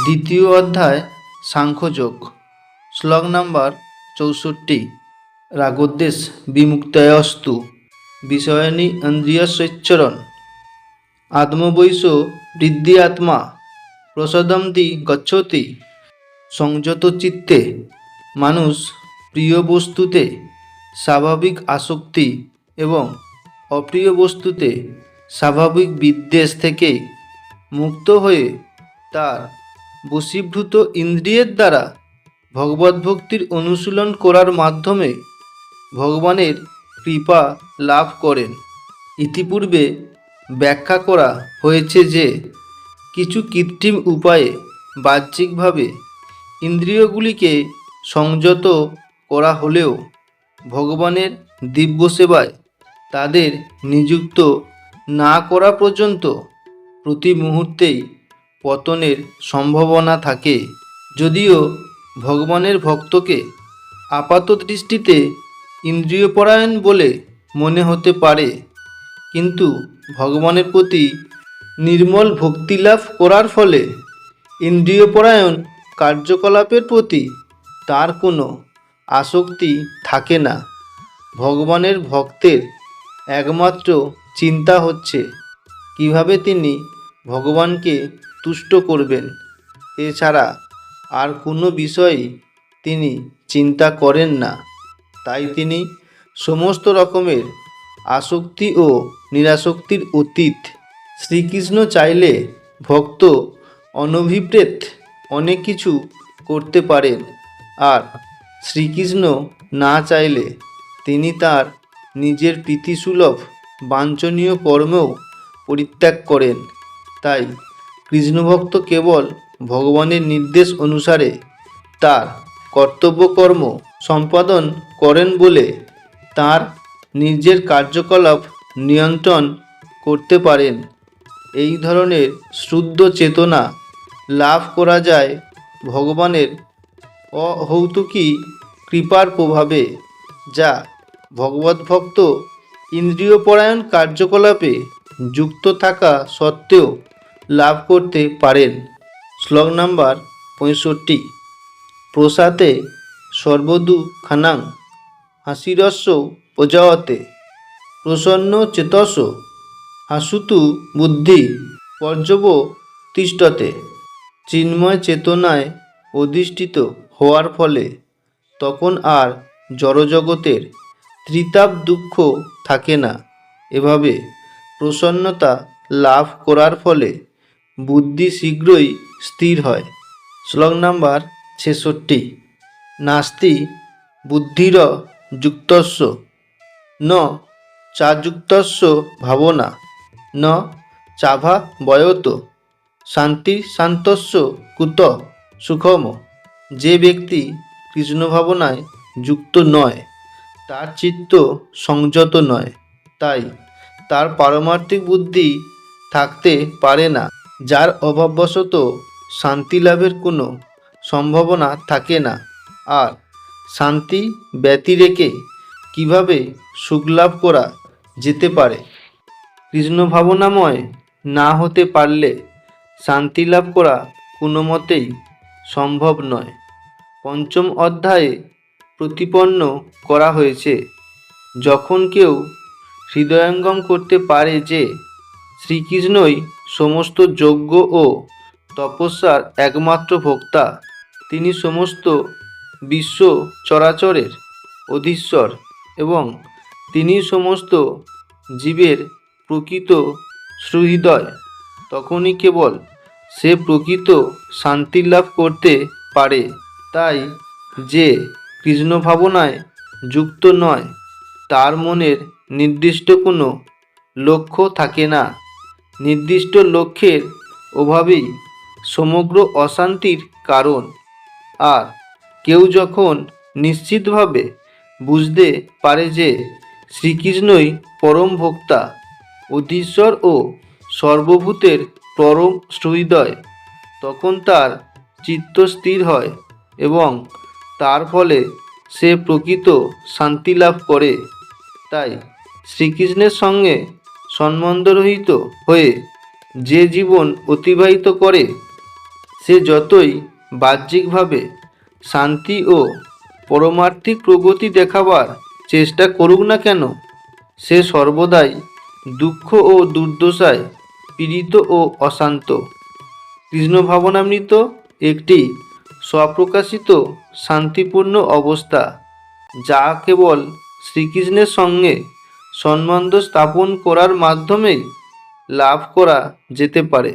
দ্বিতীয় অধ্যায় সাংখ্যযোগ। শ্লোক নাম্বার 64। রাগোদ্দেশ বিমুক্তয়স্তু বিষয়নি ইন্দ্রিয়স্যৈচ্ছরণ আত্মবৈশ বৃদ্ধি আত্মা প্রসদন্তি গচ্ছতি। সংযত চিত্তে মানুষ প্রিয় বস্তুতে স্বাভাবিক আসক্তি এবং অপ্রিয় বস্তুতে স্বাভাবিক বিদ্বেষ থেকে মুক্ত হয়ে তার বশীভূত ইন্দ্রিয়ের দ্বারা ভগবদ্ভক্তির অনুশীলন করার মাধ্যমে ভগবানের কৃপা লাভ করেন। ইতিপূর্বে ব্যাখ্যা করা হয়েছে যে কিছু কৃত্রিম উপায়ে বাহ্যিকভাবে ইন্দ্রিয়গুলিকে সংযত করা হলেও ভগবানের দিব্য সেবায় তাদের নিযুক্ত না করা পর্যন্ত প্রতি মুহূর্তেই পতনের সম্ভাবনা থাকে। যদিও ভগবানের ভক্তকে আপাত দৃষ্টিতে ইন্দ্রিয়পরায়ণ বলে মনে হতে পারে, কিন্তু ভগবানের প্রতি নির্মল ভক্তিলাভ করার ফলে ইন্দ্রিয়পরায়ণ কার্যকলাপের প্রতি তার কোনো আসক্তি থাকে না। ভগবানের ভক্তের একমাত্র চিন্তা হচ্ছে কিভাবে তিনি ভগবানকে তুষ্ট করবেন। এছাড়া আর কোনো বিষয়ই তিনি চিন্তা করেন না। তাই তিনি সমস্ত রকমের আসক্তি ও নিরাসক্তির অতীত। শ্রীকৃষ্ণ চাইলে ভক্ত অনভিপ্রেত অনেক কিছু করতে পারেন, আর শ্রীকৃষ্ণ না চাইলে তিনি তার নিজের প্রীতিসুলভ বাঞ্ছনীয় কর্মেও পরিত্যাগ করেন। তাই কৃষ্ণভক্ত কেবল ভগবানের নির্দেশ অনুসারে তার কর্তব্যকর্ম সম্পাদন করেন বলে তার নিজের কার্যকলাপ নিয়ন্ত্রণ করতে পারেন। এই ধরনের শুদ্ধ চেতনা লাভ করা যায় ভগবানের অহৌতুকী কৃপার প্রভাবে, যা ভগবদ্ভক্ত ইন্দ্রিয়পরায়ণ কার্যকলাপে যুক্ত থাকা সত্ত্বেও লাভ করতে পারেন। শ্লোক নাম্বার 65। প্রসাতে সর্বদুঃখানাং হাসিরস্য প্রজায়তে প্রসন্ন চেতস হাসুতু বুদ্ধি পর্যবতিষ্ঠতে। চিন্ময় চেতনায় অধিষ্ঠিত হওয়ার ফলে তখন আর জড়জগতের ত্রিতাপ দুঃখ থাকে না। এভাবে প্রসন্নতা লাভ করার ফলে বুদ্ধি শীঘ্রই স্থির হয়। শ্লোক নাম্বার 66। নাস্তি বুদ্ধির যুক্তস্য ন চাযুক্তস্য ভাবনা ন চাভা বয়ত শান্তি শান্তস্য কুত সুখম। যে ব্যক্তি কৃষ্ণ ভাবনায় যুক্ত নয় তার চিত্ত সংযত নয়, তাই তার পারমার্থিক বুদ্ধি থাকতে পারে না, যার অভাববশত শান্তি লাভের কোনো সম্ভাবনা থাকে না। আর শান্তি ব্যতিরেকে কিভাবে সুখ লাভ করা যেতে পারে? কৃষ্ণ ভাবনাময় না হতে পারলে শান্তি লাভ করা কোনো মতেই সম্ভব নয়। পঞ্চম অধ্যায়ে প্রতিপন্ন করা হয়েছে, যখন কেউ হৃদয়ঙ্গম করতে পারে যে শ্রীকৃষ্ণই সমস্ত যজ্ঞ ও তপস্যার একমাত্র ভোক্তা, তিনি সমস্ত বিশ্ব চরাচরের অধীশ্বর এবং তিনি সমস্ত জীবের প্রকৃত সুহৃদয়, তখনই কেবল সে প্রকৃত শান্তি লাভ করতে পারে। তাই যে কৃষ্ণ ভাবনায় যুক্ত নয় তার মনের নির্দিষ্ট কোনো লক্ষ্য থাকে না। নির্দিষ্ট লক্ষ্যের অভাবেই সমগ্র অশান্তির কারণ। আর কেউ যখন নিশ্চিতভাবে বুঝতে পারে যে শ্রীকৃষ্ণই পরম ভোক্তা, অধীশ্বর ও সর্বভূতের পরম সুহৃদয়, তখন তার চিত্ত স্থির হয় এবং তার ফলে সে প্রকৃত শান্তি লাভ করে। তাই শ্রীকৃষ্ণের সঙ্গে সম্বন্ধরহিত হয়ে যে জীবন অতিবাহিত করে সে যতই বাহ্যিকভাবে শান্তি ও পরমার্থিক প্রগতি দেখাবার চেষ্টা করুক না কেন, সে সর্বদাই দুঃখ ও দুর্দশায় পীড়িত ও অশান্ত। কৃষ্ণ ভাবনামৃত একটি স্বপ্রকাশিত শান্তিপূর্ণ অবস্থা, যা কেবল শ্রীকৃষ্ণের সঙ্গে সম্বন্ধ স্থাপন করার মাধ্যমেই লাভ করা যেতে পারে।